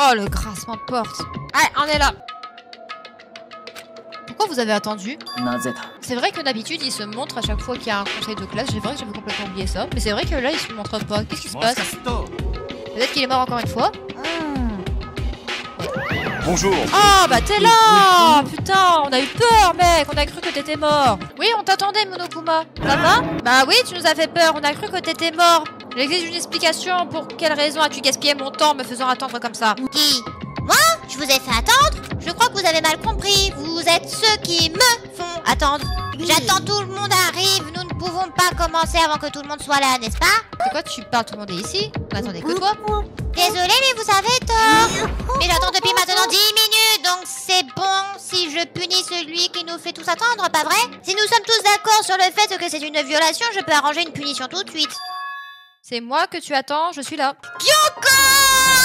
Oh, le grincement de porte. Allez, on est là. Pourquoi vous avez attendu? C'est vrai que d'habitude, il se montre à chaque fois qu'il y a un conseil de classe. C'est vrai que j'avais complètement oublié ça. Mais c'est vrai que là, il se montre pas. Qu'est-ce qui se passe? Peut-être qu'il est mort encore une fois. Bonjour. Ah bah t'es là. Putain, on a eu peur mec, on a cru que t'étais mort. Oui, on t'attendait Monokuma. Ça va? Bah oui, tu nous as fait peur, on a cru que t'étais mort. J'exige une explication, pour quelle raison as-tu gaspillé mon temps me faisant attendre comme ça? Qui? Moi? Je vous ai fait attendre? Je crois que vous avez mal compris, vous êtes ceux qui me font attendre. J'attends, tout le monde arrive, nous ne pouvons pas commencer avant que tout le monde soit là, n'est-ce pas? C'est quoi, tu parles, tout le monde est ici? On attendait que toi. Désolée, mais vous avez tort. Mais j'attends depuis maintenant 10 minutes, donc c'est bon si je punis celui qui nous fait tous attendre, pas vrai? Si nous sommes tous d'accord sur le fait que c'est une violation, je peux arranger une punition tout de suite. C'est moi que tu attends, je suis là. Kyoko!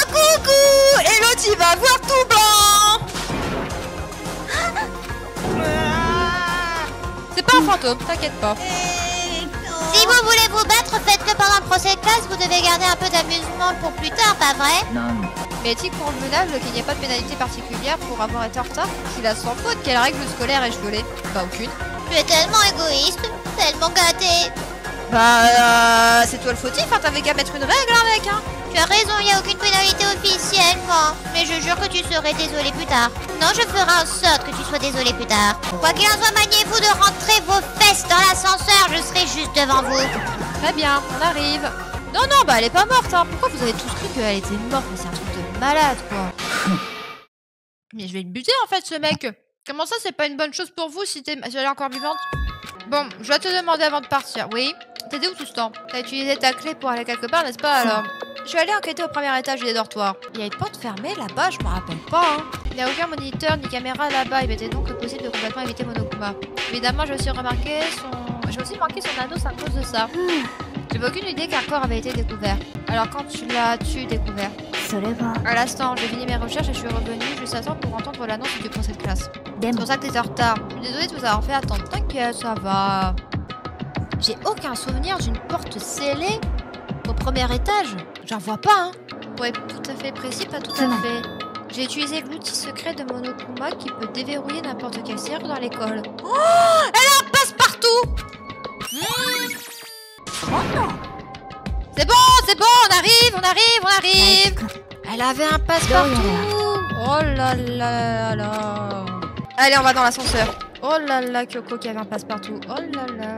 Coucou! Et l'autre il va voir tout blanc! C'est pas un fantôme, t'inquiète pas. Si vous voulez vous battre, faites-le pendant le procès de classe, vous devez garder un peu d'amusement pour plus tard, pas vrai? Mais est-il convenable qu'il n'y ait pas de pénalité particulière pour avoir été en retard? S'il a sans faute, quelle règle scolaire ai-je violée? Pas aucune. Tu es tellement égoïste, tellement gâté. Bah, c'est toi le fautif, hein, t'avais qu'à mettre une règle, hein, mec, hein. Tu as raison, il n'y a aucune pénalité officielle, moi. Mais je jure que tu serais désolé plus tard. Non, je ferai en sorte que tu sois désolé plus tard. Quoi qu'il en soit, maniez-vous de rentrer vos fesses dans l'ascenseur, je serai juste devant vous. Très bien, on arrive. Non, non, bah elle est pas morte, hein. Pourquoi vous avez tous cru qu'elle était morte? Mais c'est un truc de malade, quoi. Mais je vais le buter, en fait, ce mec. Comment ça, c'est pas une bonne chose pour vous si elle est encore vivante? Bon, je dois te demander avant de partir, oui? T'étais où tout ce temps? T'as utilisé ta clé pour aller quelque part, n'est-ce pas, alors? Je suis allée enquêter au premier étage des dortoirs. Il y a une porte fermée là-bas, je me rappelle pas, hein. Il n'y a aucun moniteur ni caméra là-bas, il était donc possible de complètement éviter Monokuma. Évidemment, j'ai aussi manqué son anneau à cause de ça. J'avais aucune idée qu'un corps avait été découvert. Alors quand tu l'as-tu découvert? À l'instant, j'ai fini mes recherches et je suis revenue juste à temps pour entendre l'annonce du procès de classe. C'est pour ça que t'étais en retard. Je suis désolée de vous avoir fait attendre. T'inquiète, ça va. J'ai aucun souvenir d'une porte scellée au premier étage. J'en vois pas, hein. Pour être tout à fait précis, pas tout à fait. J'ai utilisé l'outil secret de Monokuma qui peut déverrouiller n'importe quelle serrure dans l'école. Oh, elle a un passe-partout. C'est bon, on arrive. Elle avait un passe-partout. Oh là là là. Allez, on va dans l'ascenseur. Oh là là, Kyoko qui avait un passe-partout. Oh là là.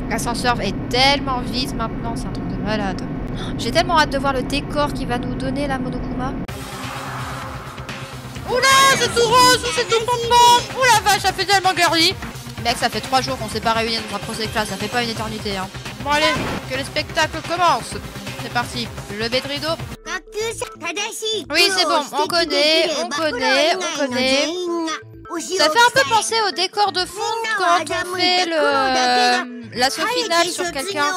L'ascenseur est tellement vide maintenant, c'est un truc de malade. J'ai tellement hâte de voir le décor qui va nous donner la Monokuma. Oula, c'est tout rose, c'est tout pompon. Oula vache, ça fait tellement girly. Mec, ça fait 3 jours qu'on s'est pas réunis dans un procès de classe, ça fait pas une éternité, hein. Bon allez, que le spectacle commence. C'est parti, lever de rideau. Oui, c'est bon, on connaît. Ça fait un peu penser au décor de fond quand on fait l'assaut final sur quelqu'un.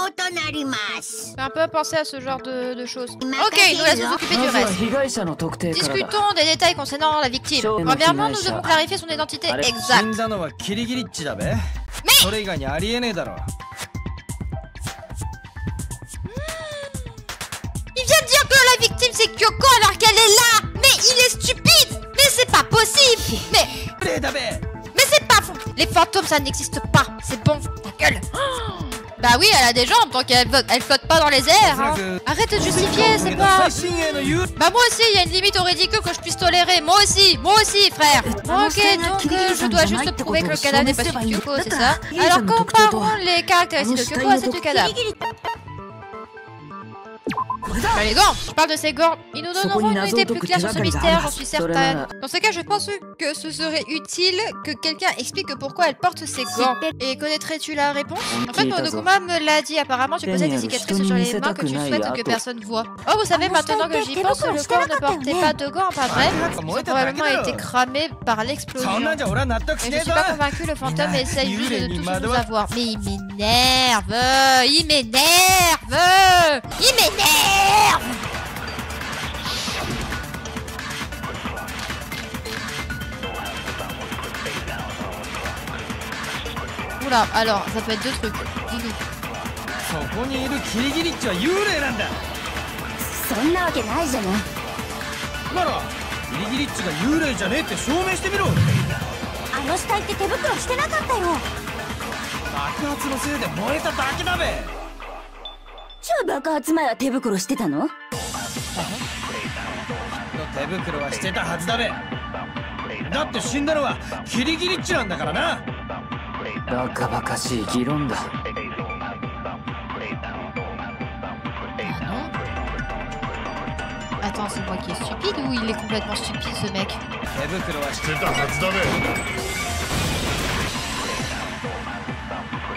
Ça fait un peu penser à ce genre de choses. Ok, nous laisse nous occuper du reste. Discutons des détails concernant la victime. Premièrement, nous devons clarifier son identité exacte. Il vient de dire que la victime c'est Kyoko alors qu'elle est là. Mais il est stupide. Mais c'est pas possible. Mais c'est pas fou. Les fantômes ça n'existe pas. C'est bon, ta gueule. Bah oui, elle a des jambes, donc elle flotte pas dans les airs, hein. Arrête de justifier, c'est pas... Bah moi aussi, il y a une limite au ridicule que je puisse tolérer. Moi aussi, frère. Ok, donc je dois juste prouver que le cadavre n'est pas celui de Kyoko, c'est ça? Alors comparons les caractéristiques de Kyoko à celles du cadavre. Bah les gants, je parle de ces gants. Ils nous donneront une idée plus claire sur ce mystère, j'en suis certaine. Dans ce cas, je pense que ce serait utile que quelqu'un explique pourquoi elle porte ces gants. Et connaîtrais-tu la réponse? En fait, Monokuma me l'a dit, apparemment tu possèdes des cicatrices sur les mains que tu souhaites que personne voit. Oh, vous savez, maintenant que j'y pense, le corps ne portait pas de gants, pas vrai? Ils ont probablement été cramés par l'explosion. Mais je suis pas convaincue, le fantôme essaye juste de tous nous avoir. Mais il m'énerve. Oula, alors, ça peut être 2 trucs. Dis-nous. ならキリギリッチが幽霊じゃねえって証明してみろ。あの死体って手袋してなかったよ。爆発のせいで燃えただけだべ。じゃあ爆発前は手袋してたの？手袋はしてたはずだべ。だって死んだのはキリギリッチなんだからな。バカバカしい議論だ。Attends, c'est moi qui est stupide ou il est complètement stupide ce mec? 手袋はしてたはずだべ。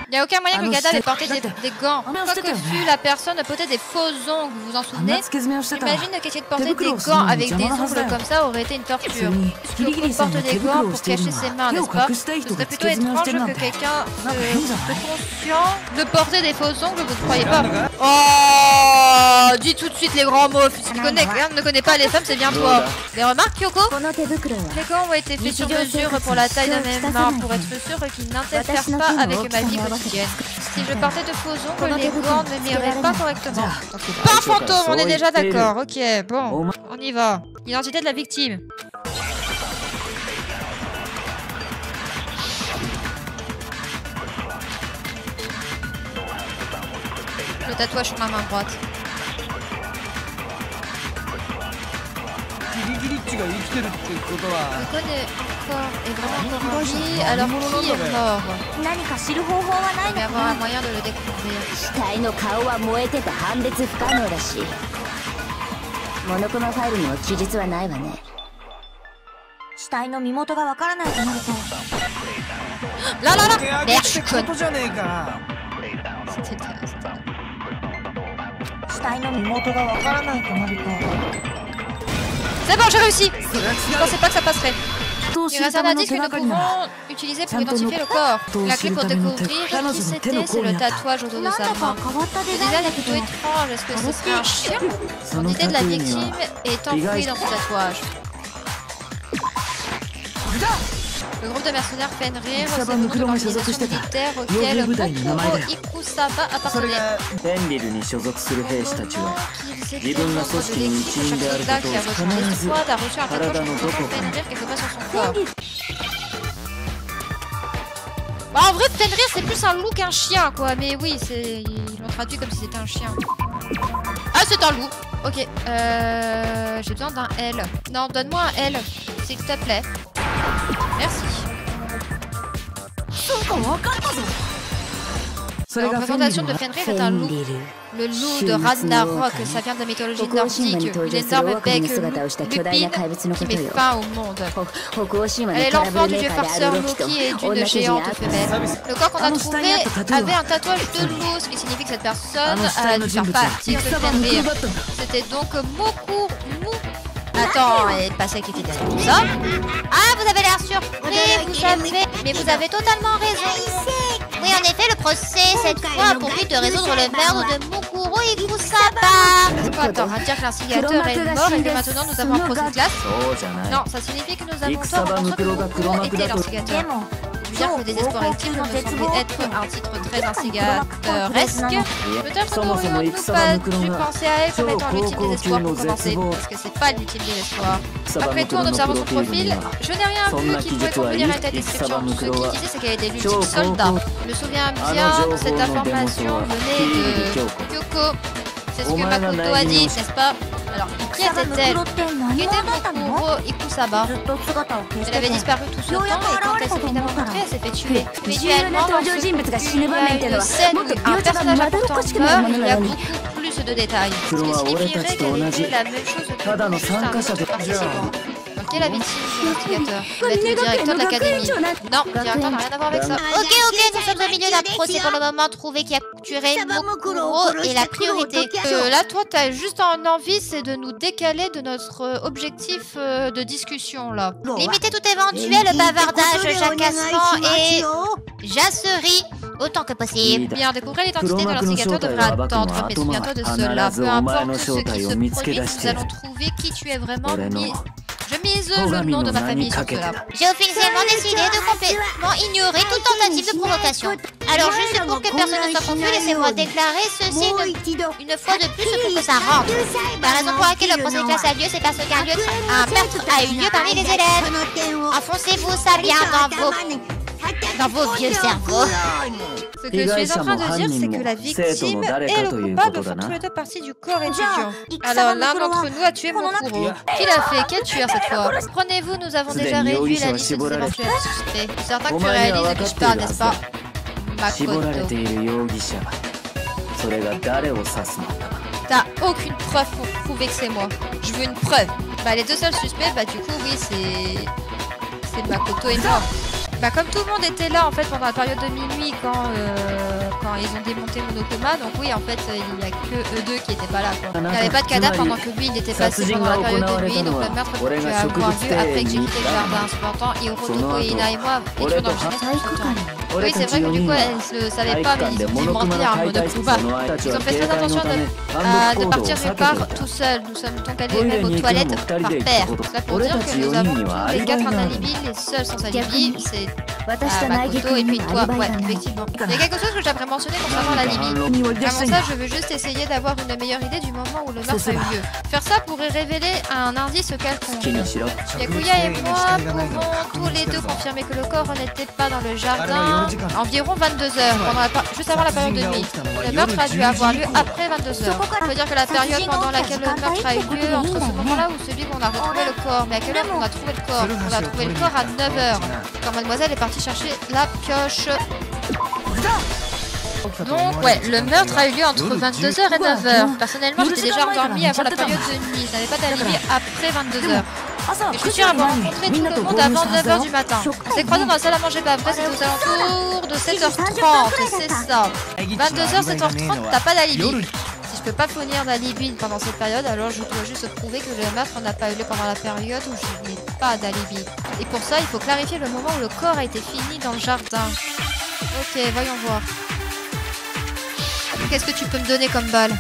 Il n'y a aucun moyen que le cadavre ait porté des gants. Quoi que fût la personne portait des faux ongles, vous vous en souvenez? J'imagine qu'essayer de porter des gants avec des ongles comme ça aurait été une torture. Puisqu'on porte des gants pour cacher ses mains, n'est-ce pas? Ce serait plutôt étrange que quelqu'un de conscient de porter des faux ongles, vous ne croyez pas? Oh, dis tout de suite les grands mots. Si quelqu'un ne connaît pas les femmes, c'est bien toi. Des remarques, Kyoko? Les gants ont été faits sur mesure pour la taille de mes mains, pour être sûr qu'ils n'interfèrent pas avec ma vie quotidienne. Si je portais de faux ongles, les gants ne m'iraient pas correctement. Pas un fantôme, on est déjà d'accord. Ok, bon, on y va. Identité de la victime. Le tatouage sur ma main droite. キリギリッチが生きてるってことは。 Le code est vraiment encore en vie, alors qui est mort? 何か知る方法はない Il va y の avoir か un な？ moyen de le découvrir. 死体の顔は燃えてて判別不可能だし、モノクロファイルにも記述はないわね。死体の身元がわからないとなると、 Là, là, là! Merde, je suis こ conne. とじゃねえか。 C'était 死体の身元がわからないとなると。 C'est bon, j'ai réussi! Je pensais pas que ça passerait. Il reste un indice que nous pouvons utiliser pour identifier le corps. La clé pour découvrir qui c'était, c'est le tatouage autour de sa main. Le design est plutôt étrange. Est-ce que ce serait un chien? L'identité de la victime est enfouie dans ce tatouage. Le groupe de mercenaires Fenrir, c'est le nom de l'organisation militaire auquel Mokuro Ikusaba appartenait. ベンリルに所属する兵士たちは Qu'ils étaient 自分が membres 組 de 織に l'équipe. 一員であ Chaque る soldat こと qui を a rejoint 必 les ず squads a reçu un tatouage 体のどこ représentant かに Fenrir quelque part sur son corps. Bah, en vrai, Fenrir c'est plus un loup qu'un chien quoi, mais oui, ils l'ont traduit comme si c'était un chien. Ah, c'est un loup. Ok, j'ai besoin d'un L. Non, donne-moi un L, s'il te plaît. Merci. La représentation de Fenrir est un loup. Le loup de Ragnarok, ça vient de la mythologie nordique. Une énorme bec lupine qui met fin au monde. Elle est l'enfant du dieu farceur Loki et d'une géante femelle. Le corps qu'on a trouvé avait un tatouage de loup, ce qui signifie que cette personne a dû faire partie de Fenrir. C'était donc Mokuro. Attends, elle est passée avec les fidèles. Tout ça? Ah, vous avez l'air surpris, vous savez. Mais vous avez totalement raison. Oui, en effet, le procès, cette fois, a pour but de résoudre le meurtre de Mokuro Ikusaba. C'est quoi? Attends, on va dire que l'instigateur est mort et que maintenant nous avons un procès de classe? そうじゃない Non, ça signifie que nous avons tort en pensant que Mokuro était l'instigateur. Dire que le désespoir ultime me semblait être un titre très instigatoresque. Peut-être n'aurions-nous pas dû penser à elle comme étant l'ultime désespoir pour commencer, parce que c'est pas l'ultime désespoir. Après tout, en observant son profil, je n'ai rien vu qui pouvait convenir à une telle description. Ce qui disait, c'est qu'elle était l'ultime soldat. Je me souviens bien, cette information venait de Kyoko. C'est ce que Makoto a dit, n'est-ce pas? Alors, qui était-elle? Qui était Mokuro Ikusaba? Elle avait disparu tout ce temps et quand elle s'est finalement montrée, elle s'est fait tuer. Visuellement, dans ce film, il y a une scène où un personnage important meurt, il y a beaucoup plus de détails. Ce qui signifierait qu'elle était la même chose que juste un autre participant. Donc, qui est la victime de l'instigateur? Peut-être le directeur de l'académie. Non, le directeur n'a rien à voir avec ça. Ok, nous sommes au milieu d'un procès pour le moment. Trouver qui a tué Mokuro est la priorité. Là, toi, t'as juste une envie, c'est de nous décaler de notre objectif de discussion, là. Limiter tout éventuel bavardage, jacassement et jasserie autant que possible. Bien, découvrir l'identité de l'instigateur devrait attendre, mais souviens-toi de cela. Peu importe ce qui se produit, nous allons trouver qui tu es vraiment, Je mise le nom de ma famille sur cela. J'ai officiellement décidé de complètement ignorer toute tentative de provocation. Alors juste pour que personne ne soit confus, laissez-moi déclarer ceci une fois de plus pour que ça rentre. La raison pour laquelle le procès de classe a lieu, c'est parce qu'un meurtre a eu lieu parmi les élèves. Enfoncez-vous ça bien dans vos vieux cerveaux. Ce que je suis en train de dire, c'est que la victime et le coupable font tous les deux partie du corps étudiant. Alors l'un d'entre nous a tué mon bourreau. Qui l'a fait? Quel tueur cette fois? Prenez-vous, nous avons déjà réduit la liste des éventuels suspects. C'est certain que tu réalises de qui je parle, n'est-ce pas? Makoto. T'as aucune preuve pour prouver que c'est moi. Je veux une preuve. Bah les deux seuls suspects, bah du coup oui c'est Makoto et moi. Bah comme tout le monde était là en fait pendant la période de minuit quand ils ont démonté Monokuma, donc oui en fait il n'y a que eux deux qui étaient pas là quoi. Il n'y avait pas de cadavre pendant que lui il était passé pendant la période de nuit, donc le meurtre peut avoir lieu après que j'ai quitté le jardin. Cependant Hirotoko, Ina et moi étions dans le jardin. Oui c'est vrai que du coup elle ne savait pas mais ils ont démenti à Monokuma. Ils ont fait très attention de partir nulle part tout seuls. Nous sommes donc allés même aux toilettes par paire. Cela pour dire que nous avons tous les quatre un alibi, les seuls sans alibi c'est Makoto et puis toi, ouais, effectivement. Il y a quelque chose que j'aimerais mentionner concernant l'alibi. Avant ça, je veux juste essayer d'avoir une meilleure idée du moment où le meurtre a eu lieu. Faire ça pourrait révéler un indice quelconque. Yakuya et moi pouvons tous les deux confirmer que le corps n'était pas dans le jardin environ 22h, juste avant la période de nuit. Le meurtre a dû avoir lieu après 22h. On peut dire que la période pendant laquelle le meurtre a eu lieu entre ce moment-là ou celui qu'on a retrouvé le corps. Mais à quelle heure on a trouvé le corps? On a trouvé le corps à 9h. Quand mademoiselle est partie chercher la pioche. Donc ouais, le meurtre a eu lieu entre 22h et 9h. Personnellement, j'étais déjà endormie avant la période de nuit. Je n'avais pas d'alibi après 22h. Mais je suis sûre avoir rencontré tout le monde avant 9h du matin. On s'est croisés dans la salle à manger, pas vrai, c'était aux alentours de 7h30, c'est ça. 22h, 7h30, t'as pas d'alibi. Si je peux pas fournir d'alibi pendant cette période, alors je dois juste prouver que le meurtre n'a pas eu lieu pendant la période où je n'ai pas d'alibi. Et pour ça, il faut clarifier le moment où le corps a été fini dans le jardin. Ok, voyons voir. Qu'est-ce que tu peux me donner comme balle?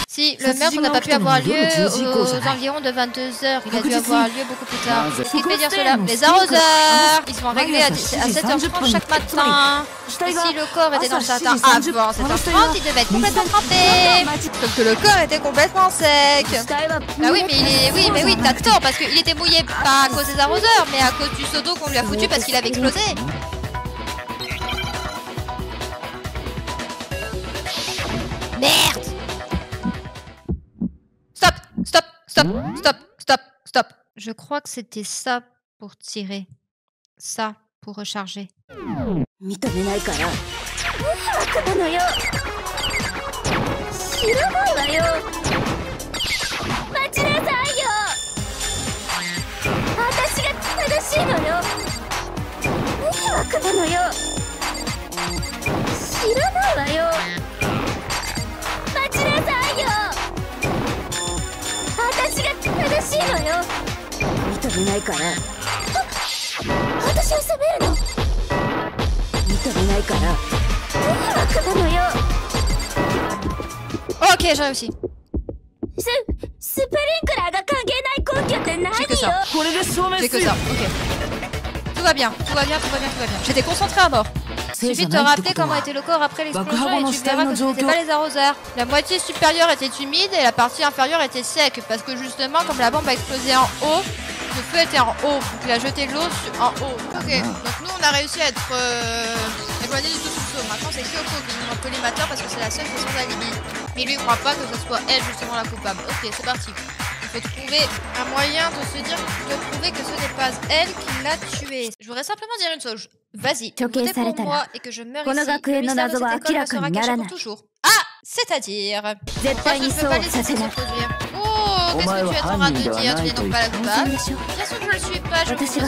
Si le meurtre n'a pas pu avoir lieu aux environs de 22h, il a dû avoir lieu beaucoup plus tard. Qu'est-ce qui fait dire cela? Les arroseurs! Ils sont réglés à 7h30 chaque matin. Et si le corps était dans le jardin avant 7h30, il devait être complètement trempé. Sauf que le corps était complètement sec. Ah oui, mais oui, t'as tort, parce qu'il était mouillé pas à cause des arroseurs, mais à cause du seau d'eau qu'on lui a foutu parce qu'il avait explosé. Merde! Stop. Je crois que c'était ça pour tirer. Ça pour recharger. Ok, j'ai réussi. J'ai que ça, ok. Tout va bien. J'étais concentré à mort. Il suffit de te rappeler comment était le corps après l'explosion et tu verras que ce n'était pas les arroseurs. La moitié supérieure était humide et la partie inférieure était sec parce que justement comme la bombe a explosé en haut, le feu était en haut, donc il a jeté l'eau en haut. Ok, donc nous on a réussi à être éloignés du tout soupçon. maintenant c'est Kyoko qui nous montre collimateur parce que c'est la seule qui a son alibi. Mais lui il croit pas que ce soit elle justement la coupable. Ok, c'est parti. Il faut trouver un moyen de se dire, de prouver que ce n'est pas elle qui l'a tué. Je voudrais simplement dire une chose. Vas-y, votez pour moi et que je meure ici. Le mystère de cette école sera caché pour toujours. Ah, c'est-à-dire pourquoi je ne peux pas laisser se produire. Oh, qu'est-ce que tu es en train de dire? Tu n'es donc pas la coupable? Bien sûr que je ne le suis pas, je vous ai tué qui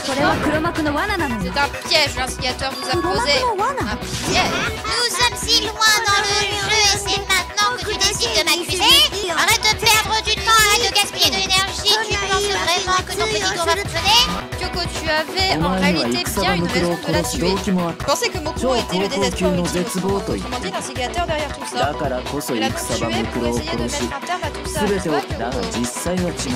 soit. C'est un piège, l'instigateur vous a posé. Un piège. Nous sommes si loin dans le jeu et c'est maintenant que tu décides de m'accuser. Arrête de perdre du temps, arrête de gaspiller de l'énergie. Tu penses vraiment que ton petit tour va fonctionner? Kyoko, tu avais en réalité bien une raison de la tuer. Je pensais que Mokuro était le désespoir ultime. Autrement dit, l'instigateur derrière tout ça. Il a donc tué pour essayer de mettre un terme à tout ça. Tu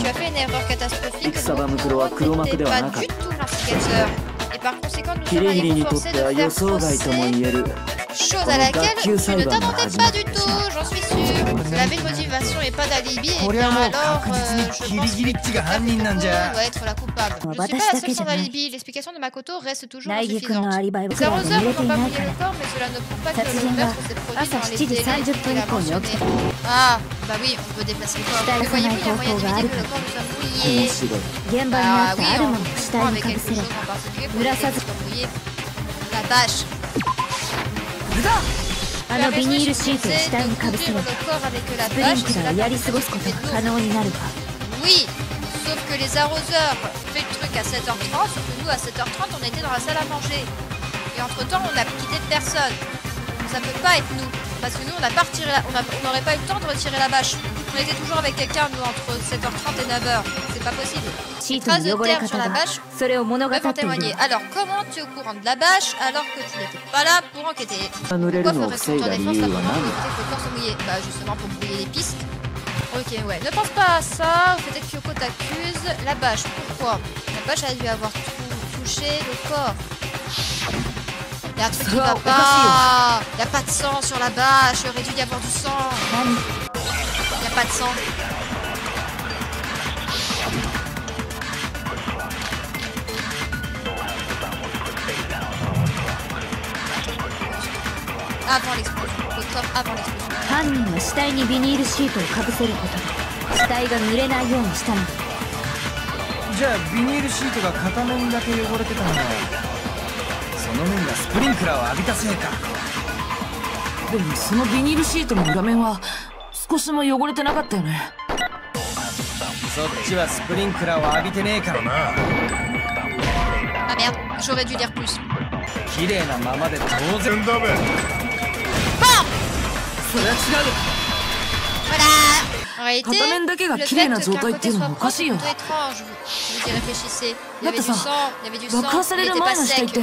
as fait une erreur catastrophique que Mokuro n'était pas du tout l'instigateur. Et par conséquent, nous sommes allés vous forcer de faire fausser. Chose à laquelle tu ne t'attendais pas du tout, j'en suis sûre. Elle avait une motivation et pas d'alibi, et bien alors, je pense que Mokuro doit être la coupable. Je ne suis pas la seule sans alibi, l'explication de Makoto reste toujours insuffisante. Les arroseurs n'ont pas mouillé le corps, mais cela ne prouve pas que le meurtre s'est produit dans les délais qu'il a mentionnés. Ah, bah oui, on peut déplacer le corps. Mais voyez-vous, il y a moyen d'éviter que le corps ne soit mouillé. Ah oui, on prend avec quelque chose en particulier pour éviter qu'il soit mouillé. La bâche. あのビニールシートを下にかぶせればスプリンクラーをやり過ごすことが可能になるか Oui, sauf que les arroseurs fait le truc à 7h30, sauf que nous à 7h30 on était dans la salle à manger. Et entre temps on a quitté personne. Donc ça peut pas être nous. Parce que nous on n'a pas retiré on n'aurait pas eu le temps de retirer la bâche. On était toujours avec quelqu'un nous entre 7h30 et 9h. C'est pas possible. Trace de terre sur la bâche peuvent en témoigner. Alors comment tu es au courant de la bâche alors que tu n'étais pas là pour enquêter? Pourquoi ferais-tu ton défense avant d'éviter que le corps se mouillait? Bah justement pour brouiller les pistes. Ok ouais, ne pense pas à ça, peut-être Kyoko t'accuse. La bâche, pourquoi? La bâche a dû avoir touché le corps. Il y a un truc qui va pas. Il n'y a pas de sang sur la bâche, il aurait dû y avoir du sang. Il n'y a pas de sang. Avant l'explosion, le corps avant l'explosion. 犯人は死体にビニールシートをかぶせることで死体が濡れないようにしたのだ。じゃあビニールシートが片面だけ汚れてたのはその面がスプリンクラーを浴びたせいか。でもそのビニールシートの裏面は少しも汚れてなかったよね。そっちはスプリンクラーを浴びてねえからな。Ah merde, j'aurais dû dire plus. 綺麗なままで当然だべ。 それは違う。 Voilà. En réalité, le fait qu'un côté soit propre est plutôt étrange. Vous y réfléchissez. Il y avait du sang, il n'était pas sec. Et oui,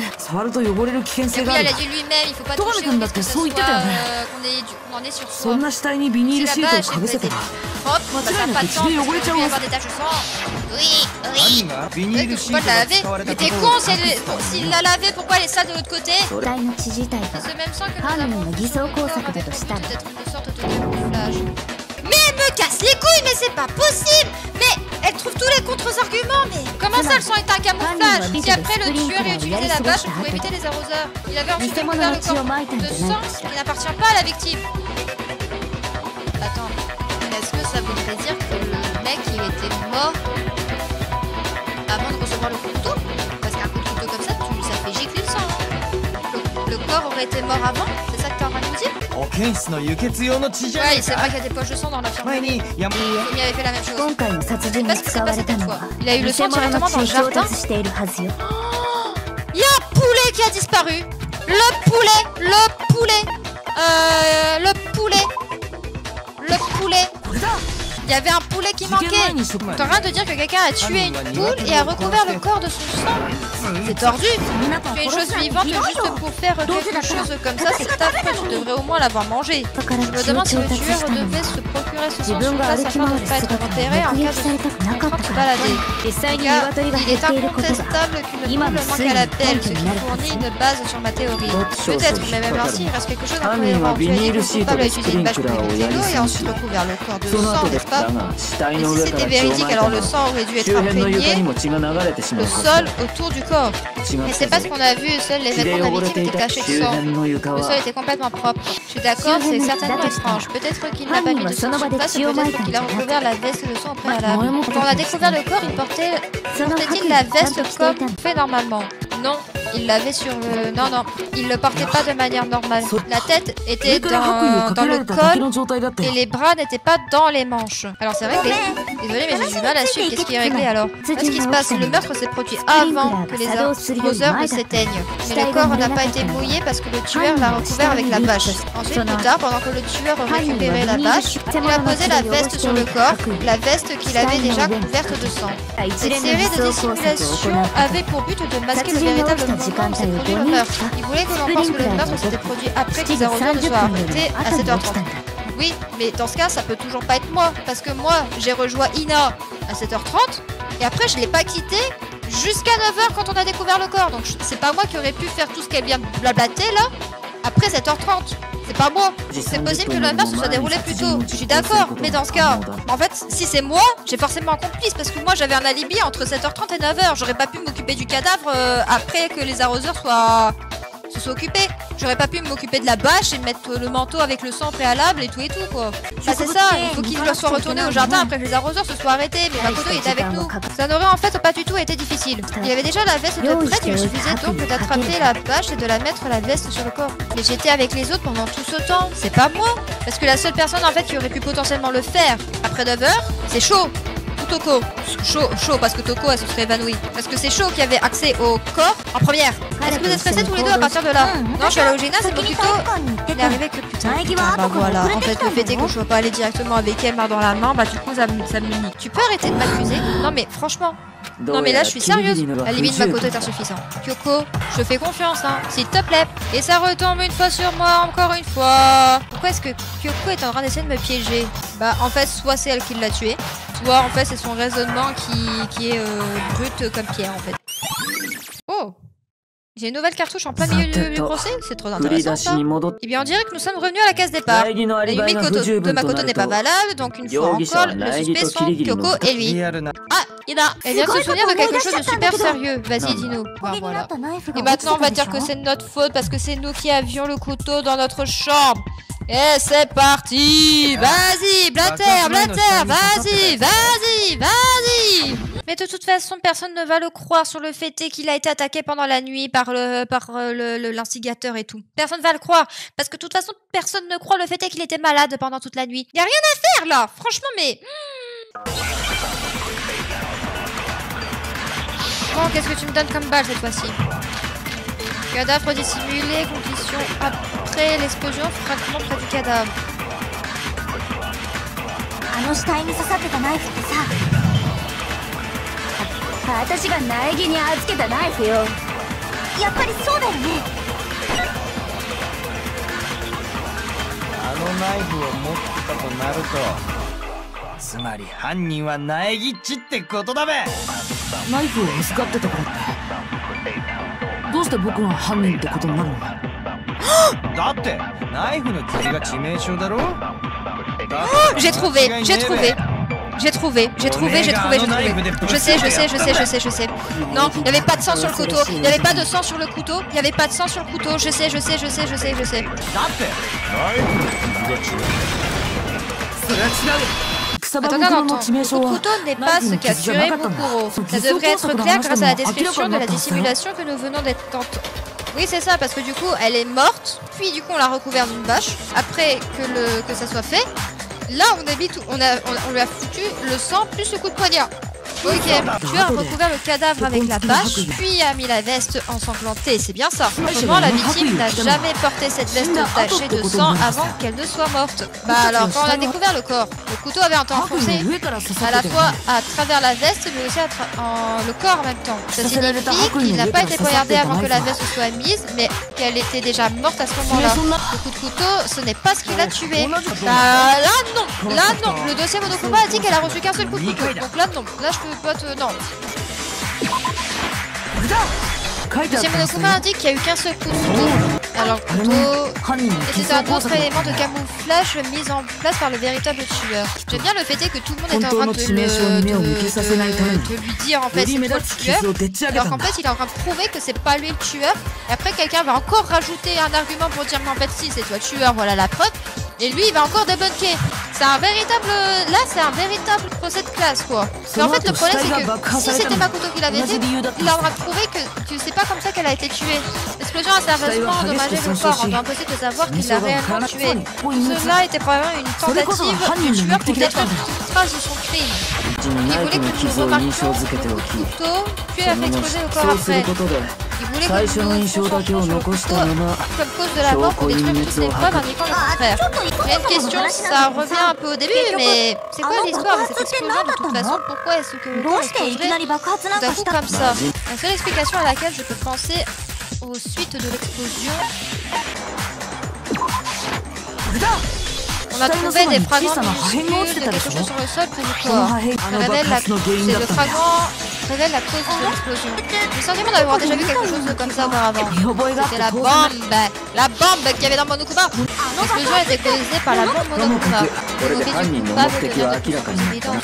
elle a dit lui-même, il faut pas toucher au risque que ce soit qu'on en est sur soi. Si la bâche elle peut être propre, ça sert pas de temps, parce qu'il peut y avoir des taches de sang. Oui, oui. Ouais, que pourquoi la laver? Mais t'es con, s'il l'a lavé, pourquoi elle est sale de l'autre côté? C'est ce même sang que nous avons peut-être une sorte de camouflage. Mais elle me casse les couilles, mais c'est pas possible! Mais elle trouve tous les contre-arguments, mais comment ça le sang est un camouflage? Si après le tueur a utilisé la bâche pour éviter les arroseurs, il avait ensuite découvert le corps de sang qui n'appartient pas à la victime. Attends, est-ce que ça voudrait dire que le mec il était mort avant de recevoir le coup de couteau? Parce qu'un coup de couteau comme ça, ça fait gicler le sang. Le corps aurait été mort avant? C'est ça que t'es en train de nous dire? Ouais, c'est vrai qu'il y a des poches de sang dans l'infirmerie. Il avait fait la même chose. Je sais pas ce qui s'est passé cette fois. Il a eu le sang directement dans le jardin. Il y a un poulet qui a disparu. Le poulet. Il y avait un poulet qui manquait. T'es en train de dire que quelqu'un a tué une poule et a recouvert le corps de son sang? C'est tordu. Tu es une chose vivante juste pour faire quelque chose comme ça, c'est affreux. Tu devrais au moins l'avoir mangé. Je me demande si le tueur devait se procurer ce sang sur place afin de ne pas être enterré en cas de se balader. Il est incontestable qu'une poule manque à l'appel, ce qui fournit une base sur ma théorie. Peut-être, mais même ainsi, il reste quelque chose d'incohérent. Tu as dit que le coupable a utilisé une bâche pour égoutter l'eau et a ensuite recouvert le corps de sang, n'est-ce pas? pas. Et si c'était véridique, alors le sang aurait dû être imprégné le sol autour du corps. Mais c'est pas ce qu'on a vu, seuls les vêtements de la victime étaient tachés de sang. Le sol était complètement propre. Je suis d'accord, c'est certainement étrange. Peut-être qu'il n'a pas mis de sang sur place, ou peut-être qu'il a recouvert la veste de sang au préalable. Quand on a découvert le corps, portait-il la veste comme fait normalement? Non, il l'avait sur le... Non, il le portait pas de manière normale. La tête était dans le col et les bras n'étaient pas dans les manches. Alors c'est réglé. Désolée, mais j'ai du mal à suivre. Qu'est-ce qui est réglé alors? Qu'est-ce qui se passe? Le meurtre s'est produit avant que les arroseurs ne s'éteignent. Mais le corps n'a pas été mouillé parce que le tueur l'a recouvert avec la bâche. Ensuite, plus tard, pendant que le tueur récupérait la bâche, il a posé la veste sur le corps, la veste qu'il avait déjà couverte de sang. Cette série de dissimulations avait pour but de masquer le véritable moment où s'est produit le meurtre. Il voulait que l'on pense que le meurtre s'était produit après que les arroseurs ne soient arrêtés à 7h30. Oui, mais dans ce cas, ça peut toujours pas être moi. Parce que moi, j'ai rejoint Ina à 7h30 et après, je l'ai pas quitté jusqu'à 9h quand on a découvert le corps. Donc, c'est pas moi qui aurais pu faire tout ce qu'elle vient de blablater là après 7h30. C'est pas moi. C'est possible que le meurtre se soit déroulé plus tôt. Je suis d'accord, mais dans ce cas, en fait, si c'est moi, j'ai forcément un complice parce que moi j'avais un alibi entre 7h30 et 9h. J'aurais pas pu m'occuper du cadavre après que les arroseurs se soient occupés. J'aurais pas pu m'occuper de la bâche et de mettre le manteau avec le sang préalable et tout quoi. Bah c'est ça, il faut qu'il soit retourné au jardin après que les arroseurs se soient arrêtés, mais Makoto était avec nous. Ça n'aurait en fait pas du tout été difficile. Il y avait déjà la veste de prête, il me suffisait donc d'attraper la bâche et de la mettre la veste sur le corps. Mais j'étais avec les autres pendant tout ce temps, c'est pas moi. Parce que la seule personne en fait qui aurait pu potentiellement le faire après 9h, c'est Sho. Toko. Sho, parce que Toko elle se serait évanouie. Parce que c'est Sho qui avait accès au corps en première. Est-ce que vous êtes pressés tous les deux à partir de là? Non, je suis allée au gymnase, c'est Mokito. Il est arrivé que putain. Bah voilà, en fait le fait est que je sois pas aller directement avec elle main dans la main, bah du coup ça me nique. Tu peux arrêter de m'accuser? Non mais franchement. Non mais là je suis sérieuse. À la limite Makoto est insuffisant. Kyoko, je te fais confiance hein, s'il te plaît. Et ça retombe une fois sur moi, encore une fois. Pourquoi est-ce que Kyoko est en train d'essayer de me piéger? Bah en fait soit c'est elle qui l'a tué, soit en fait c'est son raisonnement qui est brut comme pierre en fait. Oh, j'ai une nouvelle cartouche en plein milieu du procès, c'est trop intéressant ça. Eh bien on dirait que nous sommes revenus à la case départ. L'alibi de Makoto n'est pas valable, donc une fois encore, le suspect sont Kyoko et lui. Ah, Ina, elle vient de se souvenir de quelque chose de super sérieux. Vas-y, dis-nous. Ben, voilà. Et maintenant on va dire que c'est de notre faute parce que c'est nous qui avions le couteau dans notre chambre. Et c'est parti. Vas-y, blatter, vas-y. Mais de toute façon, personne ne va le croire sur le fait qu'il a été attaqué pendant la nuit par l'instigateur et tout. Personne va le croire. Parce que de toute façon, personne ne croit le fait qu'il était malade pendant toute la nuit. Y a rien à faire là. Franchement, mais... Bon, qu'est-ce que tu me donnes comme balle cette fois-ci? Cadavre dissimulé, condition après l'explosion, fragment près du cadavre. あの死体に刺さってたナイフってさ、私が苗木に預けたナイフよ。やっぱりそうだよね。あのナイフを持ったとなると、つまり犯人は苗木っちってことだべ。ナイフを預かってたからってどうして僕が犯人ってことになるの？だってナイフの傷が致命傷だろ。J'ai trouvé. Je sais. Non, il n'y avait pas de sang sur le couteau. Il n'y avait pas de sang sur le couteau. Je sais. Attends, le couteau n'est pas ce qu'a tué Mukuro. Ça devrait être clair grâce à la description de la dissimulation que nous venons d'être tantôt. Oui, c'est ça, parce que du coup, elle est morte, puis du coup, on l'a recouvert d'une bâche, après que ça soit fait. Là, on lui a foutu le sang plus le coup de poignard. Ok, le tueur a recouvert le cadavre avec la bâche, puis a mis la veste ensanglantée, c'est bien ça. Franchement, la victime n'a jamais porté cette veste tachée de sang avant qu'elle ne soit morte. Bah alors, quand on a découvert le corps, le couteau avait un temps enfoncé, à la fois à travers la veste, mais aussi le corps en même temps. Ça signifie qu'il n'a pas été poignardé avant que la veste soit mise, mais qu'elle était déjà morte à ce moment-là. Le coup de couteau, ce n'est pas ce qui l'a tué. Bah là non, le dossier Monokuma a dit qu'elle a reçu qu'un seul coup de couteau, donc là non, là je peux pas te... non. Le dossier Monokuma indique qu'il n'y a eu qu'un seul coup de couteau. Alors couteau. Et c'est un autre élément de camouflage mis en place par le véritable tueur. J'aime bien le fait que tout le monde est en train de lui dire en fait c'est toi le tueur, alors qu'en fait il est en train de prouver que c'est pas lui le tueur. Et après quelqu'un va encore rajouter un argument pour dire mais en fait si c'est toi le tueur, voilà la preuve. Et lui il va encore débunker. C'est un véritable, là c'est un véritable procès de classe quoi. Mais en fait le problème c'est que si c'était Makoto qui l'avait fait, il est en train de prouver que c'est pas comme ça qu'elle a été tuée. L'explosion a sérieusement endommagé le corps, on est impossible de savoir qui l'a réellement tuée. Cela était probablement une tentative du tueur pour détruire toute trace de son crime. Il voulait que nous remarquions le couteau, puis a fait exploser le corps après. Il voulait que nous nous concentrions sur le couteau comme cause de la mort pour détruire toutes les preuves indiquant le contraire. Il y a une question, ça revient un peu au début, mais c'est quoi l'histoire de cette explosion de toute façon? Pourquoi est-ce que le corps exploserait tout à coup comme ça? La seule explication à laquelle je peux penser aux suites de l'explosion... On a trouvé des fragments minuscules de quelque chose sur le sol près du corps. Le fragment révèle la cause de l'explosion. J'ai le sentiment d'avoir déjà vu quelque chose comme ça auparavant. C'était la bombe qu'il y avait dans Monokuma. L'explosion était causée par la bombe Monokuma. Le coupable devient de plus en plus évident.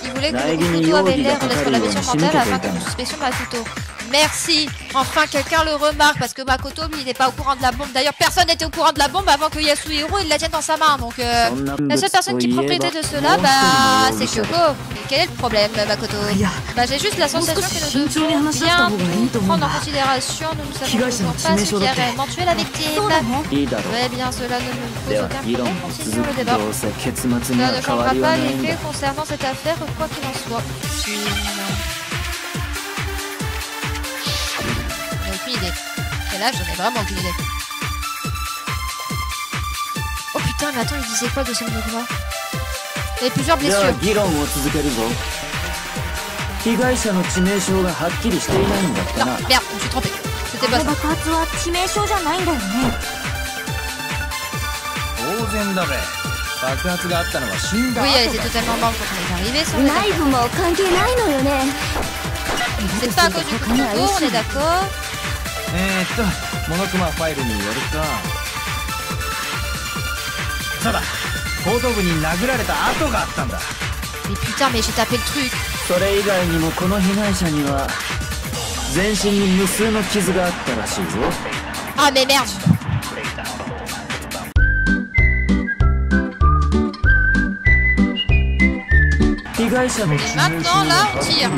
Il voulait que le couteau avait l'air d'être la mission mentale afin que nous suspections Makoto. Merci. Enfin, quelqu'un le remarque parce que Makoto, lui, il n'est pas au courant de la bombe. D'ailleurs, personne n'était au courant de la bombe avant que Yasuhiro il la tienne dans sa main. Donc, la seule personne qui propriété de cela, c'est Kyoko. Quel est le problème, Makoto? J'ai juste la sensation que nous devons bien tout prendre en considération. Nous ne savons pas ce qui a réellement tué la victime. Très bien, cela ne nous pose aucun problème. Continuons le débat. Cela ne changera pas les faits concernant cette affaire, quoi qu'il en soit. Aucune idée. Et là, j'en ai vraiment aucune idée. Oh putain, mais attends, il disait quoi de ce Monokuma? Il y avait plusieurs blessures. Non, merde, je me suis trompé. C'était pas ça. Oui, elle était totalement morte quand on est arrivé, ça. C'est pas à cause du couteau, on est d'accord. モノクマファイルによるとそうだ後頭部に殴られた跡があったんだ Mais putain, mais j'ai tapé le truc. それ以外にもこの被害者には全身に無数の傷があったらしいぞ Ah mais merde. Et maintenant là on tire.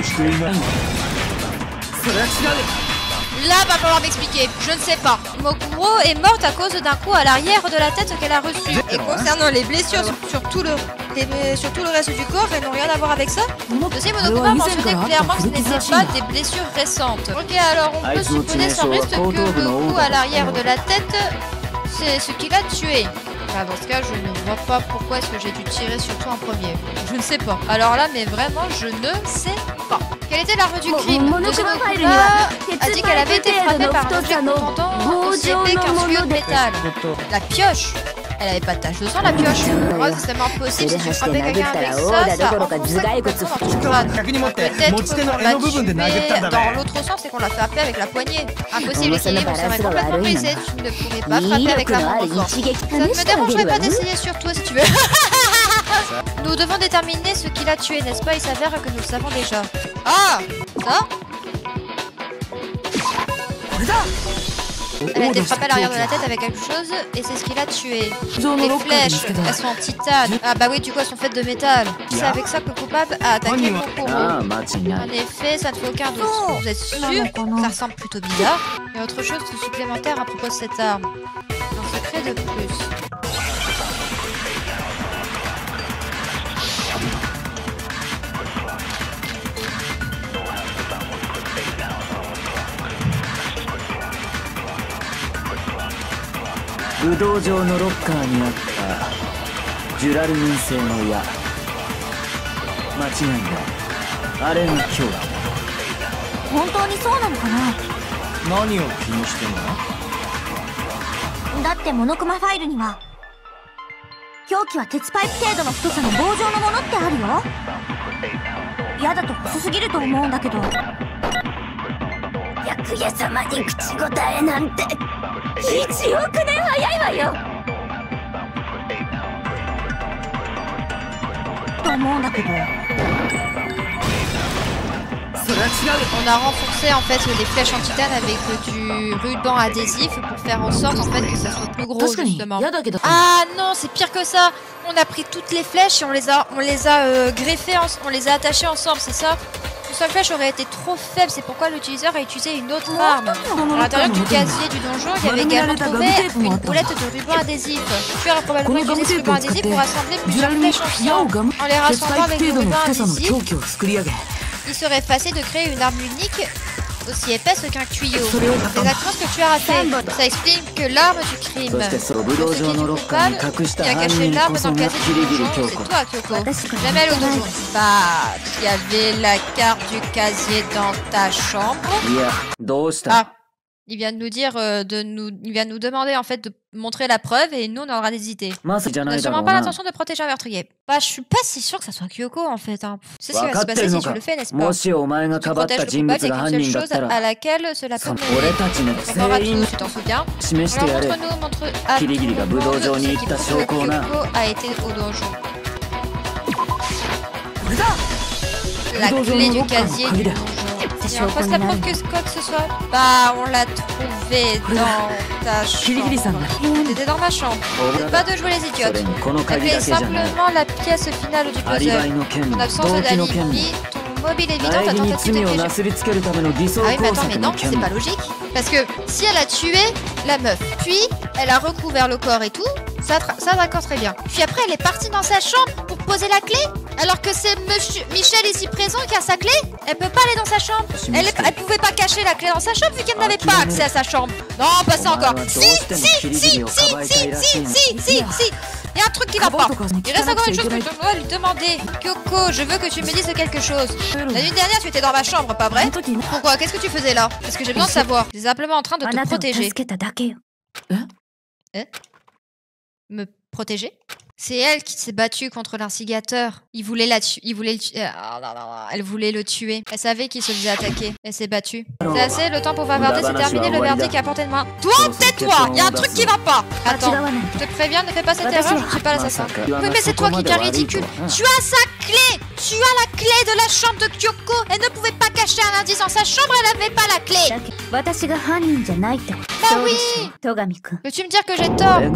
Là, va falloir m'expliquer. Je ne sais pas. Moguro est morte à cause d'un coup à l'arrière de la tête qu'elle a reçu. Et concernant les blessures sur tout le reste du corps, elles n'ont rien à voir avec ça. Aussi, Monokuma mentionnait clairement que ce n'était pas des blessures récentes. Ok, alors on peut supposer sans risque que le coup à l'arrière de la tête, c'est ce qui l'a tué. Dans ce cas, je ne vois pas pourquoi est-ce que j'ai dû tirer sur toi en premier. Je ne sais pas. Alors là, mais vraiment, je ne sais pas. Quelle était l'arme du crime? Monokuma a dit qu'elle avait été frappée par un objet contendant aussi épais qu'un tuyau de métal. La pioche? Elle avait pas de tache de sang, la pioche. Oh, c'est tellement impossible si tu frappais quelqu'un avec ça enfonçait complètement dans ton crâne. Peut-être qu'on l'a tué dans l'autre sens et qu'on l'a frappé avec la poignée. Impossible, l'équilibre serait complètement brisé. Tu ne pourrais pas frapper avec la main forte. Ça ne me dérangerait pas d'essayer sur toi si tu veux. Nous devons déterminer ce qui l'a tué, n'est-ce pas? Il s'avère que nous le savons déjà. Ah, ça? Elle a été frappée à l'arrière de la tête avec quelque chose et c'est ce qui l'a tué. Les flèches, elles sont en titane. Ah bah oui, du coup elles sont faites de métal. C'est avec ça que le coupable a attaqué Kokoro. En effet, ça ne fait aucun doute. Vous êtes sûr? Ça ressemble plutôt bizarre. Il y a autre chose de supplémentaire à propos de cette arme. Un secret de plus.武道場のロッカーにあったジュラルミン製の矢間違いないあれが凶器本当にそうなのかな？何を気にしてんの？だってモノクマファイルには凶器は鉄パイプ程度の太さの棒状のものってあるよ。矢だと細すぎると思うんだけど。白夜様に口答えなんて1億年早いわよと思うんだけど On a renforcé en fait les flèches en titane avec du ruban adhésif pour faire en sorte en fait que ça soit plus gros justement. Ah non, c'est pire que ça. On a pris toutes les flèches et on les a greffées, on les a attachées ensemble, c'est ça. Une seule flèche aurait été trop faible, c'est pourquoi l'utilisateur a utilisé une autre arme. À l'intérieur du casier du donjon, il y avait également trouvé une boulette de ruban adhésif. Tu as probablement utilisé ce ruban adhésif pour assembler plusieurs flèches ensemble. En les rassemblant avec le ruban adhésif, il serait facile de créer une arme unique aussi épaisse qu'un tuyau. C'est exactement ce que tu as raté. Ça explique que l'arme du crime. Pour ce qui est du coupable, qui a caché l'arme dans le casier du donjon, c'est toi, Kyoko. Jamais le donjon. Bah, il y avait la carte du casier dans ta chambre. Ah, il vient de nous dire, il vient de nous demander en fait de montrer la preuve et nous on aura des idées. On n'a sûrement pas l'intention de protéger un meurtrier. Bah, je suis pas si sûre que ça soit Kyoko en fait. Hein. C'est ce qui va se passer si tu le fais, n'est-ce pas? Tu protèges le coupable, c'est qu'une seule chose à laquelle cela peut mener. Encore à tous, tu t'en souviens? Alors montre-nous, montre à tout le monde ce qui prouve que Kyoko a été au donjon. La clé du casier du donjon. Il en face la preuve que quoi que ce soit. Bah, on l'a trouvé dans ta chambre. T'étais dans ma chambre. Pas de jouer les idiotes. La clé est simplement la pièce finale du puzzle. En absence d'alibi, ton mobile évident a tenté de te piéger. Ah oui, mais attends, mais non, c'est pas logique. Parce que si elle a tué la meuf, puis elle a recouvert le corps et tout, ça d'accord très bien. Puis après, elle est partie dans sa chambre pour poser la clé, alors que c'est Michel ici présent qui a sa clé. Elle peut pas aller dans sa chambre. Elle pouvait pas cacher la clé dans sa chambre vu qu'elle n'avait pas accès à sa chambre. Non, pas ça encore. Si. Il y a un truc qui va pas. Il reste encore une chose que je dois lui demander. Kyoko, je veux que tu me dises quelque chose. La nuit dernière, tu étais dans ma chambre, pas vrai? Pourquoi? Qu'est-ce que tu faisais là? Parce que j'ai besoin de savoir. Je suis simplement en train de te protéger. Me protéger? C'est elle qui s'est battue contre l'instigateur. Elle voulait le tuer. Elle savait qu'il se faisait attaquer. Elle s'est battue. C'est assez, le temps pour bavarder, c'est terminé, le verdict est à portée de main. Toi, tais-toi! Il y a un truc qui va pas! Attends, je te préviens, ne fais pas cette erreur, je ne suis pas l'assassin. Oui, mais c'est toi qui deviens ridicule. Tu as sa clé! Tu as la clé de la chambre de Kyoko! Elle ne pouvait pas cacher un indice dans sa chambre, elle n'avait pas la clé! Bah oui! Peux-tu me dire que j'ai tort? Je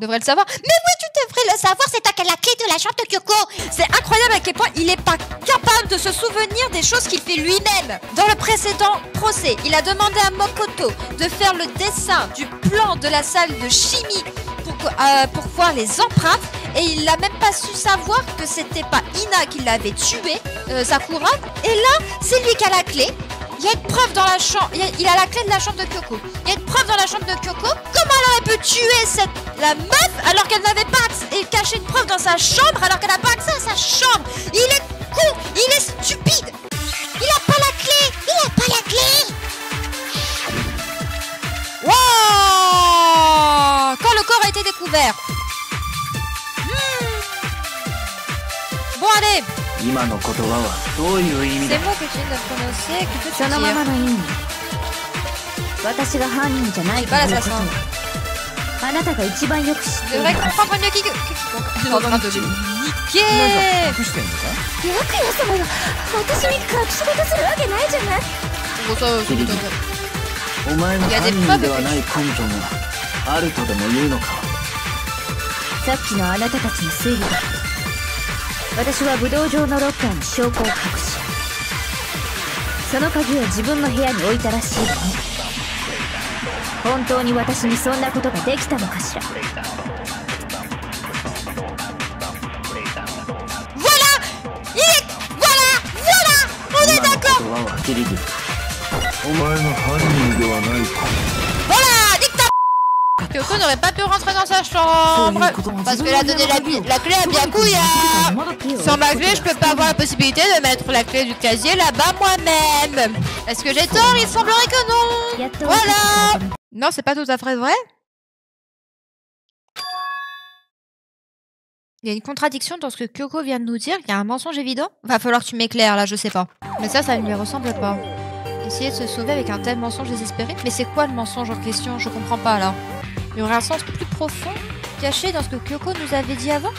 devrais le savoir. Mais oui, tu devrais le savoir, c'est toi qui as la clé de la chambre de Kyoko! C'est incroyable à quel point il n'est pas capable de se souvenir des choses qu'il fait lui-même. Dans le précédent procès, il a demandé à Mokoto de faire le dessin du plan de la salle de chimie pour voir les empreintes, et il n'a même pas su savoir que c'était pas Ina qui l'avait tué, Sakura. Et là, c'est lui qui a la clé. Il y a une preuve dans la chambre. Il a la clé de la chambre de Kyoko. Il y a une preuve dans la chambre de Kyoko. Comment elle aurait pu tuer la meuf alors qu'elle n'avait pas accès, et cacher une preuve dans sa chambre alors qu'elle n'a pas accès à sa chambre? Il est con. Il est stupide. Il a pas la clé. Il a pas la clé. Wow! Quand le corps a été découvert. Bon, allez. Ces mots que tu viens de prononcer, que peux-tu dire? Je suis pas l'assassin. Je devrais comprendre mieux quiconque. Je suis en train de le niquer. Bon, ça, c'est plutôt vrai. Il y a des preuves que tu... 私は武道場のロッカーに証拠を隠し、その鍵を自分の部屋に置いたらしいわね。本当に私にそんなことができたのかしら。On est d'accord. Voilà, nique ta... Kyoko n'aurait pas pu rentrer dans sa chambre parce qu'elle a donné la clé à Byakuya. Sans ma clé, je peux pas avoir la possibilité de mettre la clé du casier là-bas moi-même. Est-ce que j'ai tort? Il semblerait que non. Voilà. Non, c'est pas tout à fait vrai. Il y a une contradiction dans ce que Kyoko vient de nous dire. Il y a un mensonge évident. Va falloir que tu m'éclaires là, je sais pas. Mais ça ne lui ressemble pas. Essayer de se sauver avec un tel mensonge désespéré? Mais c'est quoi le mensonge en question? Je comprends pas là. Il y aurait un sens plus profond caché dans ce que Kyoko nous avait dit avant?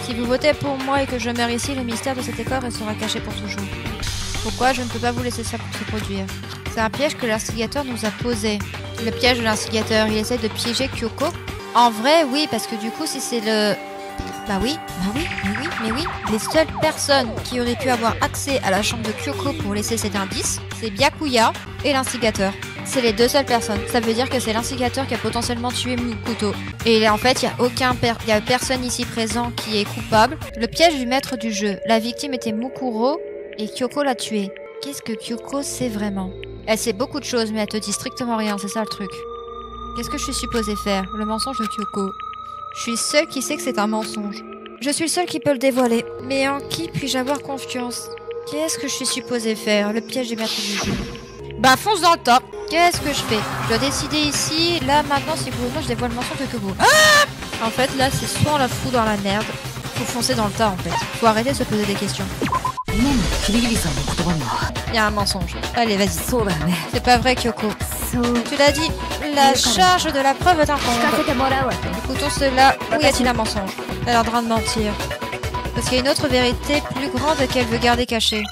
Si vous votez pour moi et que je meurs ici, le mystère de cette école restera caché pour toujours. Pourquoi je ne peux pas vous laisser ça se produire? C'est un piège que l'instigateur nous a posé. Le piège de l'instigateur, il essaie de piéger Kyoko? En vrai, oui, parce que du coup, si c'est le... mais oui. Les seules personnes qui auraient pu avoir accès à la chambre de Kyoko pour laisser cet indice, c'est Byakuya et l'instigateur. C'est les deux seules personnes. Ça veut dire que c'est l'instigateur qui a potentiellement tué Mikoto. Et en fait, il y a personne ici présent qui est coupable. Le piège du maître du jeu. La victime était Mukuro et Kyoko l'a tué. Qu'est-ce que Kyoko sait vraiment? Elle sait beaucoup de choses, mais elle te dit strictement rien, c'est ça le truc. Qu'est-ce que je suis supposée faire? Le mensonge de Kyoko. Je suis seule qui sait que c'est un mensonge. Je suis le seul qui peut le dévoiler. Mais en qui puis-je avoir confiance? Qu'est-ce que je suis supposée faire? Le piège du maître du jeu. Bah fonce dans le tas. Qu'est-ce que je fais? Je dois décider ici, là, maintenant, si vous voulez, moi je dévoile le mensonge de Kyoko. Ah! En fait, là, c'est soit on la fout dans la merde, faut foncer dans le tas en fait. Faut arrêter de se poser des questions. Il y a un mensonge. Allez, vas-y. C'est pas vrai, Kyoko. Tu l'as dit, la charge de la preuve est incombe. Écoutons cela. Où y a-t-il un mensonge? Elle est en train de mentir. Parce qu'il y a une autre vérité plus grande qu'elle veut garder cachée.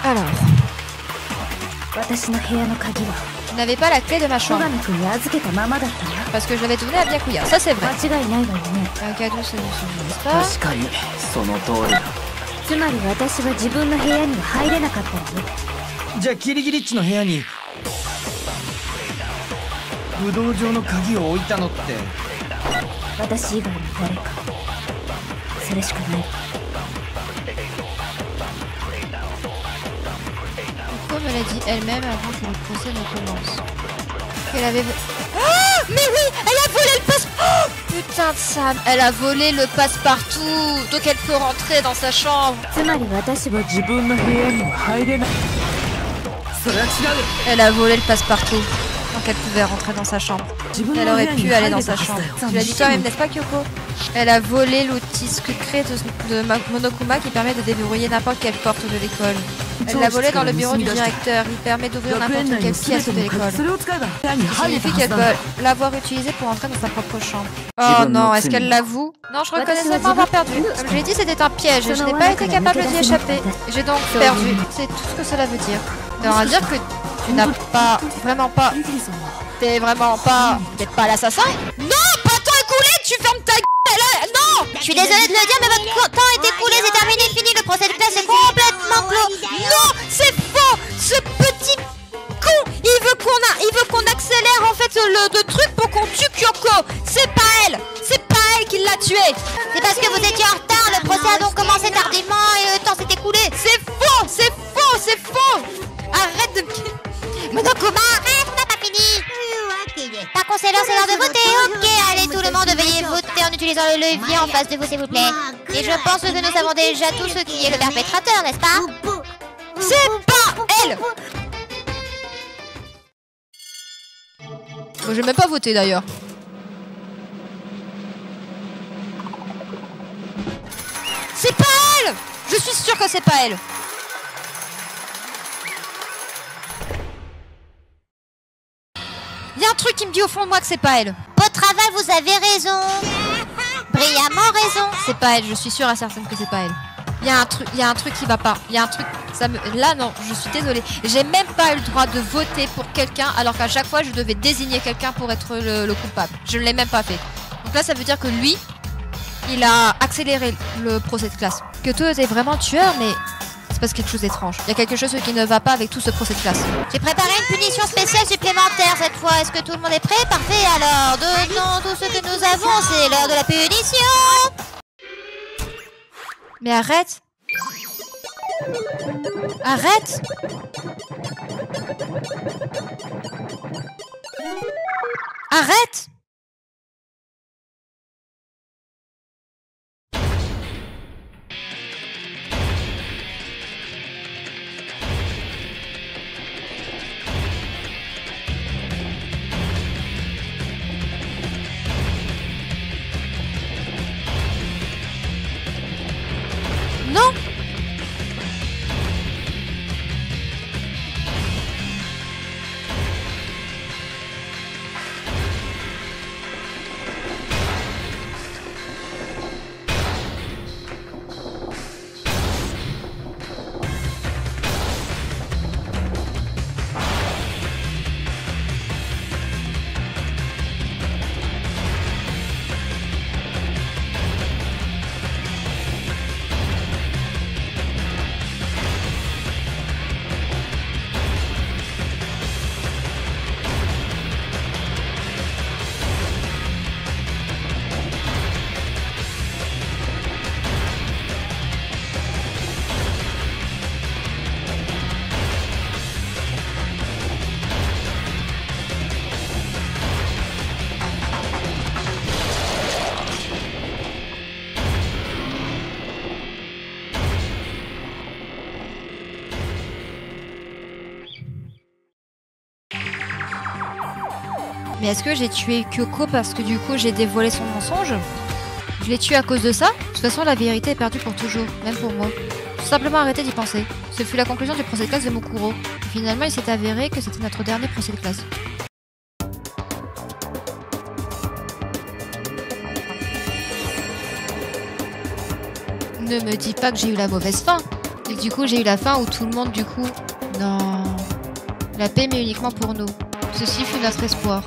Alors... Je n'avais pas la clé de ma chambre. Parce que je l'avais donnée à Byakuya. Ça c'est vrai. Un cadeau, c'est n'est-ce pas? じゃあキリギリッチの部屋に武道場の鍵を置いたのって。私以外の誰か。それしかない。 Comme elle a dit elle-même avant que le procès ne commence. Qu'elle avait... Oh, mais oui, elle a volé le passe... Oh, putain de Sam, elle a volé le passe-partout. Donc elle peut rentrer dans sa chambre. Elle a volé le passe-partout. Donc elle pouvait rentrer dans sa chambre. Elle aurait pu aller dans sa chambre. Tu l'as dit toi-même, n'est-ce pas, Kyoko? Elle a volé l'outil secret de Monokuma qui permet de déverrouiller n'importe quelle porte de l'école. Elle l'a volé dans le bureau du directeur. Il permet d'ouvrir n'importe quelle pièce de l'école. Ça signifie qu'elle peut l'avoir utilisé pour entrer dans sa propre chambre. Oh non, est-ce qu'elle l'avoue? Non, je reconnaissais pas avoir perdu. Comme je l'ai dit, c'était un piège. Je n'ai pas été capable d'y échapper. J'ai donc perdu. C'est tout ce que cela veut dire. Ça veut dire que tu n'as pas... Vraiment pas... T'es vraiment pas... T'es pas l'assassin? Non, pas temps écoulé, tu fermes ta gueule. Non! Je suis désolée de le dire, mais votre temps est écoulé, c'est terminé, fini, le procès de classe est complètement clos. Non, c'est faux! Ce petit con, il veut qu'on accélère en fait le truc pour qu'on tue Kyoko. C'est pas elle qui l'a tué. C'est parce que vous étiez en retard, le procès a donc commencé tardivement et le temps s'est écoulé. C'est faux! Arrête de... Monokuma, arrête, on n'a pas fini. Par contre, c'est l'heure de voter. Ok, allez, tout le monde, veuillez voter en utilisant le levier en face de vous, s'il vous plaît. Et je pense que nous savons déjà tous ce qui est le perpétrateur, n'est-ce pas? C'est pas elle! Bon, j'ai même pas voté d'ailleurs. C'est pas elle! Je suis sûre que c'est pas elle. Il y a un truc qui me dit au fond de moi que c'est pas elle. Beau travail, vous avez raison. Brillamment raison. C'est pas elle, je suis sûre à certaine que c'est pas elle. Il y a un truc qui va pas. Il y a un truc... Là, non, je suis désolée. J'ai même pas eu le droit de voter pour quelqu'un alors qu'à chaque fois, je devais désigner quelqu'un pour être le coupable. Je ne l'ai même pas fait. Donc là, ça veut dire que lui, il a accéléré le procès de classe. Que tout était vraiment tueur, mais... il se passe quelque chose d'étrange. Il y a quelque chose qui ne va pas avec tout ce procès de classe. J'ai préparé une punition spéciale supplémentaire cette fois. Est-ce que tout le monde est prêt? Parfait, alors donnons tout ce que nous avons. C'est l'heure de la punition. Mais arrête! Arrête! Arrête! Mais est-ce que j'ai tué Kyoko parce que du coup j'ai dévoilé son mensonge? Je l'ai tué à cause de ça? De toute façon, la vérité est perdue pour toujours, même pour moi. Tout simplement arrêter d'y penser. Ce fut la conclusion du procès de classe de Mokuro. Et finalement, il s'est avéré que c'était notre dernier procès de classe. Ne me dis pas que j'ai eu la mauvaise fin. Et du coup, j'ai eu la fin où tout le monde, du coup... Non... La paix, mais uniquement pour nous. Ceci fut notre espoir.